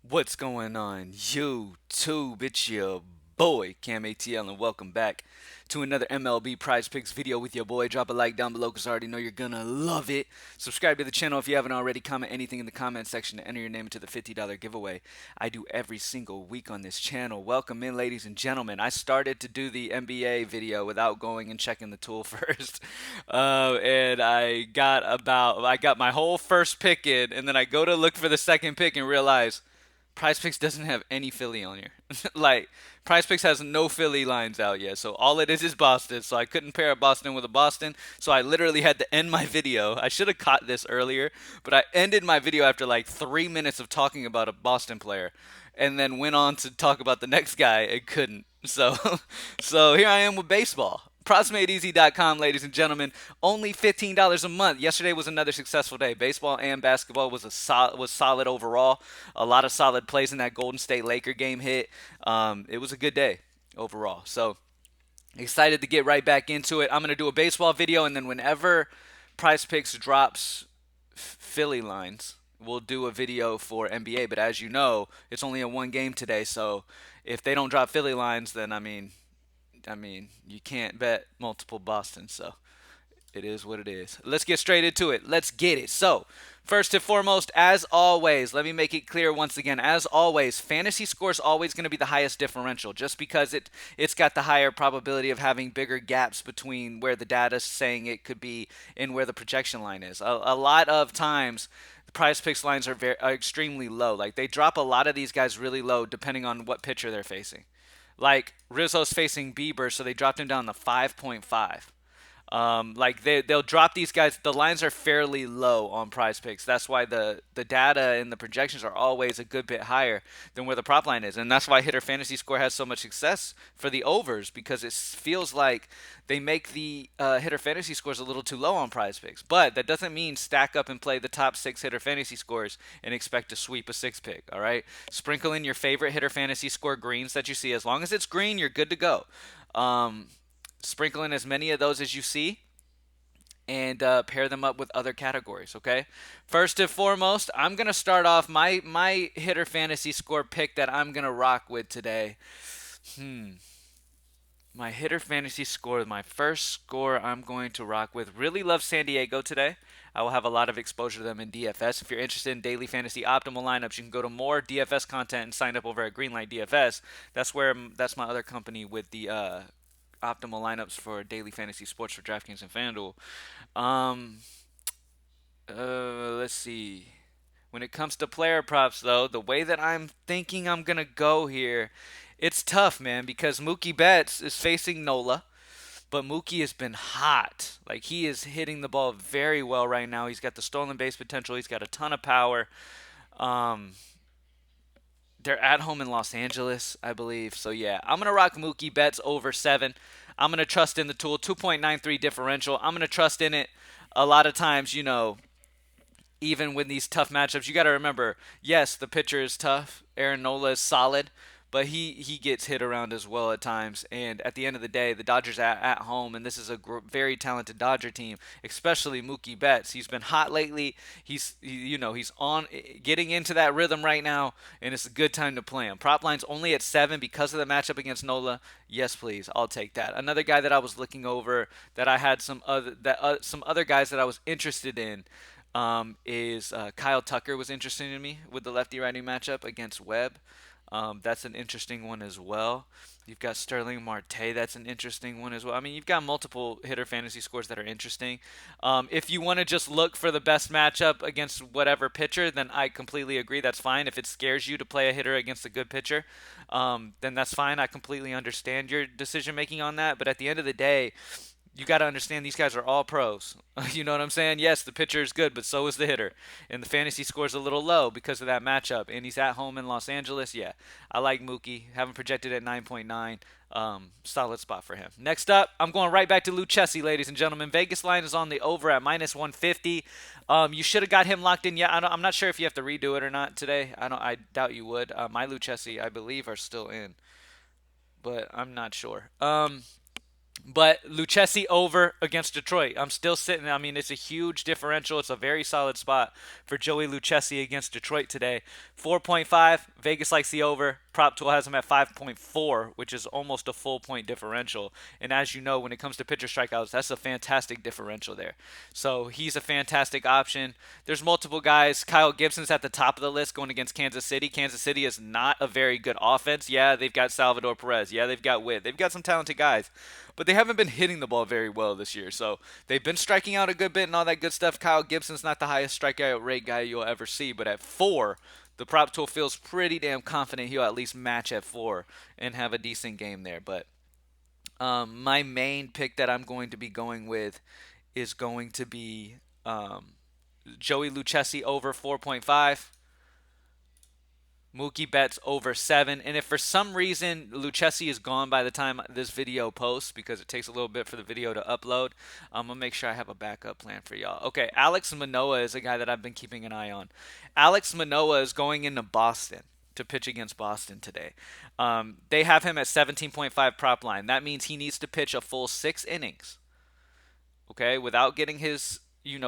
What's going on, YouTube? It's your boy, CamATL, and welcome back to another MLB Prize Picks video with your boy. Drop a like down below because I already know you're gonna love it. Subscribe to the channel if you haven't already. Comment anything in the comment section to enter your name into the $50 giveaway I do every single week on this channel. Welcome in, ladies and gentlemen. I started to do the NBA video without going and checking the tool first, and I got my whole first pick in, and then I go to look for the second pick and realize Prize Picks doesn't have any Philly on here. Like, Prize Picks has no Philly lines out yet. So all it is Boston. So I couldn't pair a Boston with a Boston. So I literally had to end my video. I should have caught this earlier, but I ended my video after like 3 minutes of talking about a Boston player and then went on to talk about the next guy and couldn't. So, so here I am with baseball. PrizeMadeEasy.com, ladies and gentlemen. Only $15 a month. Yesterday was another successful day. Baseball and basketball was solid overall. A lot of solid plays in that Golden State Laker game hit. It was a good day overall. So excited to get right back into it. I'm gonna do a baseball video, and then whenever Prize Picks drops Philly lines, we'll do a video for NBA. But as you know, it's only a one game today. So if they don't drop Philly lines, then I mean, you can't bet multiple Boston, so it is what it is. Let's get straight into it. Let's get it. So, first and foremost, as always, let me make it clear once again. As always, fantasy score is always going to be the highest differential, just because it's got the higher probability of having bigger gaps between where the data is saying it could be and where the projection line is. A lot of times, the prize picks lines are extremely low. Like they drop a lot of these guys really low depending on what pitcher they're facing. Like Rizzo's facing Bieber, so they dropped him down to 5.5. Like they'll drop these guys. The lines are fairly low on Prize Picks. That's why the data and the projections are always a good bit higher than where the prop line is, and that's why Hitter Fantasy Score has so much success for the overs because it feels like they make the Hitter Fantasy Scores a little too low on Prize Picks. But that doesn't mean stack up and play the top six Hitter Fantasy Scores and expect to sweep a six pick. All right, sprinkle in your favorite Hitter Fantasy Score greens that you see. As long as it's green, you're good to go. Um, Sprinkle in as many of those as you see and pair them up with other categories. Okay. First and foremost, I'm gonna start off my hitter fantasy score pick that I'm gonna rock with today. My hitter fantasy score, my first score I'm going to rock with. Really love San Diego today. I will have a lot of exposure to them in DFS. If you're interested in daily fantasy optimal lineups, you can go to more DFS content and sign up over at Greenlight DFS. That's my other company with the optimal lineups for daily fantasy sports for DraftKings and FanDuel. Um, let's see. When it comes to player props, though, the way that I'm thinking I'm gonna go here, it's tough, man, because Mookie Betts is facing Nola, but Mookie has been hot. Like he is hitting the ball very well right now. He's got the stolen base potential. He's got a ton of power. Um, they're at home in Los Angeles, I believe. So yeah, I'm gonna rock Mookie Betts over 7. I'm gonna trust in the tool 2.93 differential. I'm gonna trust in it. A lot of times, even with these tough matchups, you got to remember, yes, the pitcher is tough. Aaron Nola is solid, but he gets hit around as well at times. And at the end of the day, the Dodgers at home, and this is a very talented Dodger team, especially Mookie Betts. He's been hot lately. He's on getting into that rhythm right now, and it's a good time to play him. Prop line's only at 7 because of the matchup against Nola. Yes, please, I'll take that. Another guy that I was looking over that I had some other guys that I was interested in is Kyle Tucker was interesting to me with the lefty righty matchup against Webb. That's an interesting one as well. You've got Sterling Marte. That's an interesting one as well. I mean, you've got multiple hitter fantasy scores that are interesting. If you want to just look for the best matchup against whatever pitcher, then I completely agree. That's fine. If it scares you to play a hitter against a good pitcher, then that's fine. I completely understand your decision making on that. But at the end of the day, you got to understand these guys are all pros. You know what I'm saying? Yes, the pitcher is good, but so is the hitter. And the fantasy score's a little low because of that matchup. And he's at home in Los Angeles. Yeah, I like Mookie. Haven't projected at 9.9. Solid spot for him. Next up, I'm going right back to Lucchesi, ladies and gentlemen. Vegas line is on the over at minus 150. You should have got him locked in. Yeah, I'm not sure if you have to redo it or not today. I doubt you would. My Lucchesi, I believe, are still in, but I'm not sure. But Lucchesi over against Detroit. I'm still sitting. I mean, it's a huge differential. It's a very solid spot for Joey Lucchesi against Detroit today. 4.5. Vegas likes the over. Prop tool has him at 5.4, which is almost a full point differential. And as you know, when it comes to pitcher strikeouts, that's a fantastic differential there. So he's a fantastic option. There's multiple guys. Kyle Gibson's at the top of the list going against Kansas City. Kansas City is not a very good offense. Yeah, they've got Salvador Perez. Yeah, they've got Witt. They've got some talented guys, but they haven't been hitting the ball very well this year. So they've been striking out a good bit and all that good stuff. Kyle Gibson's not the highest strikeout rate guy you'll ever see, but at 4, the prop tool feels pretty damn confident he'll at least match at 4 and have a decent game there. But my main pick that I'm going to be going with is going to be Joey Lucchesi over 4.5. Mookie Betts over 7. And if for some reason Lucchesi is gone by the time this video posts, because it takes a little bit for the video to upload, I'm going to make sure I have a backup plan for y'all. Okay, Alex Manoah is a guy that I've been keeping an eye on. Alex Manoah is going into Boston to pitch against Boston today. They have him at 17.5 prop line. That means he needs to pitch a full 6 innings, okay, without getting his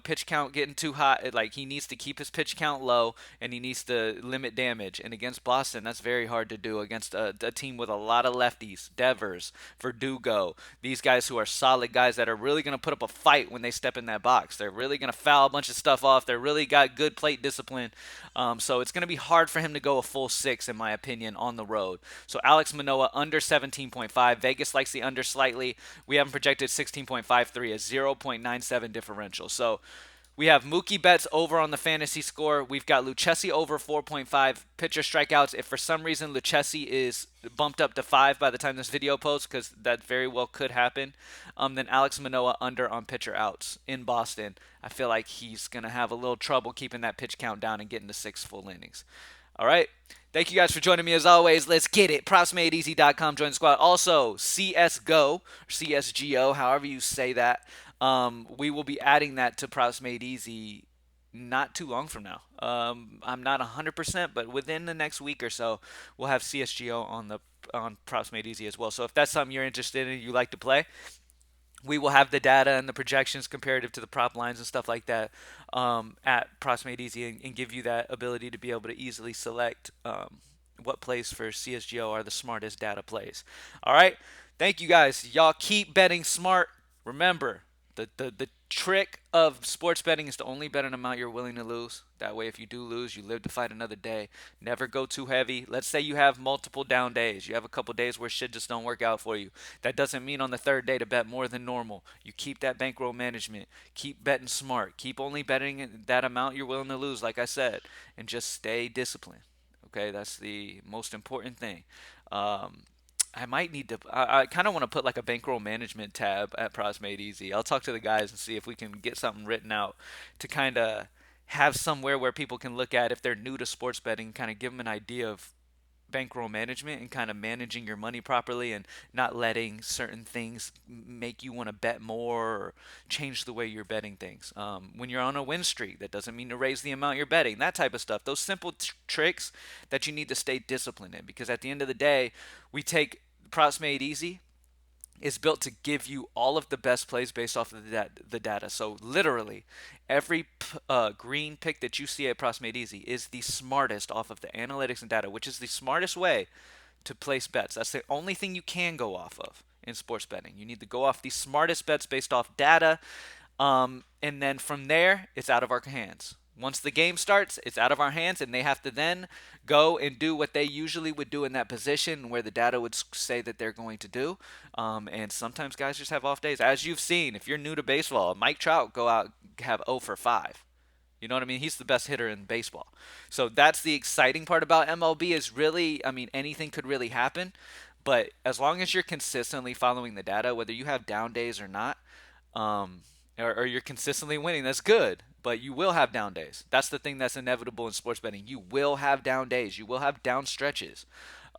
pitch count getting too high. Like, he needs to keep his pitch count low, and he needs to limit damage. And against Boston, that's very hard to do against a team with a lot of lefties. Devers, Verdugo, these guys who are solid guys that are really going to put up a fight when they step in that box. They're really going to foul a bunch of stuff off. They're really got good plate discipline. So it's going to be hard for him to go a full 6, in my opinion, on the road. So Alex Manoah under 17.5. Vegas likes the under slightly. We have him projected 16.53, a 0.97 differential. So we have Mookie Betts over on the fantasy score. We've got Lucchesi over 4.5 pitcher strikeouts. If for some reason Lucchesi is bumped up to 5 by the time this video posts, because that very well could happen, then Alex Manoah under on pitcher outs in Boston. I feel like he's going to have a little trouble keeping that pitch count down and getting to 6 full innings. All right. Thank you guys for joining me as always. Let's get it. PropsMadeEasy.com. Join the squad. Also, CSGO, or CSGO, however you say that. We will be adding that to Props Made Easy not too long from now. I'm not 100%, but within the next week or so, we'll have CSGO on Props Made Easy as well. So if that's something you're interested in, you like to play, we will have the data and the projections comparative to the prop lines and stuff like that at Props Made Easy, and give you that ability to be able to easily select what plays for CSGO are the smartest data plays. All right. Thank you guys. Y'all keep betting smart. Remember, the trick of sports betting is to only bet an amount you're willing to lose. That way, if you do lose, you live to fight another day. Never go too heavy. Let's say you have multiple down days. You have a couple days where shit just don't work out for you. That doesn't mean on the third day to bet more than normal. You keep that bankroll management. Keep betting smart. Keep only betting that amount you're willing to lose, like I said, and just stay disciplined. Okay, that's the most important thing. I might need to. I kind of want to put like a bankroll management tab at Props Made Easy. I'll talk to the guys and see if we can get something written out to kind of have somewhere where people can look at if they're new to sports betting, kind of give them an idea of bankroll management and kind of managing your money properly and not letting certain things make you want to bet more or change the way you're betting things. When you're on a win streak, that doesn't mean to raise the amount you're betting, that type of stuff. Those simple tricks that you need to stay disciplined in, because at the end of the day, we take Props Made Easy is built to give you all of the best plays based off of the data. So literally, every green pick that you see at Props Made Easy is the smartest off of the analytics and data, which is the smartest way to place bets. That's the only thing you can go off of in sports betting. You need to go off the smartest bets based off data, and then from there, it's out of our hands. Once the game starts, it's out of our hands, and they have to then go and do what they usually would do in that position where the data would say that they're going to do. And sometimes guys just have off days. As you've seen, if you're new to baseball, Mike Trout go out have 0 for 5. You know what I mean? He's the best hitter in baseball. So that's the exciting part about MLB is really, I mean, anything could really happen. But as long as you're consistently following the data, whether you have down days or not, um, or you're consistently winning, that's good. But you will have down days. That's the thing that's inevitable in sports betting. You will have down days. You will have down stretches.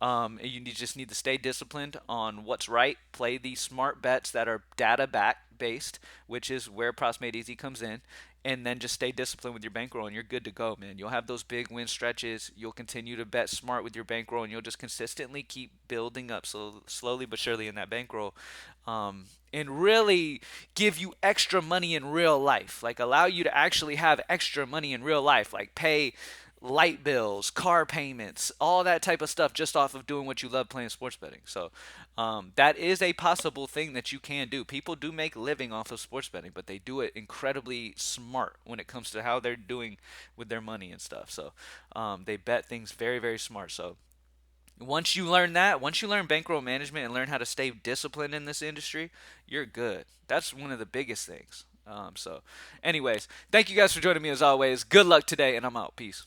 You just need to stay disciplined on what's right. Play these smart bets that are data back based, which is where Props Made Easy comes in, and then just stay disciplined with your bankroll, and you're good to go, man. You'll have those big win stretches. You'll continue to bet smart with your bankroll, and you'll just consistently keep building up, so slowly but surely, in that bankroll, and really give you extra money in real life. Like, allow you to actually have extra money in real life, like pay light bills, car payments, all that type of stuff just off of doing what you love, playing sports betting. So that is a possible thing that you can do. People do make living off of sports betting, but they do it incredibly smart when it comes to how they're doing with their money and stuff. So they bet things very, very smart. So once you learn that, once you learn bankroll management and learn how to stay disciplined in this industry, you're good. That's one of the biggest things. Anyways, thank you guys for joining me as always. Good luck today, and I'm out. Peace.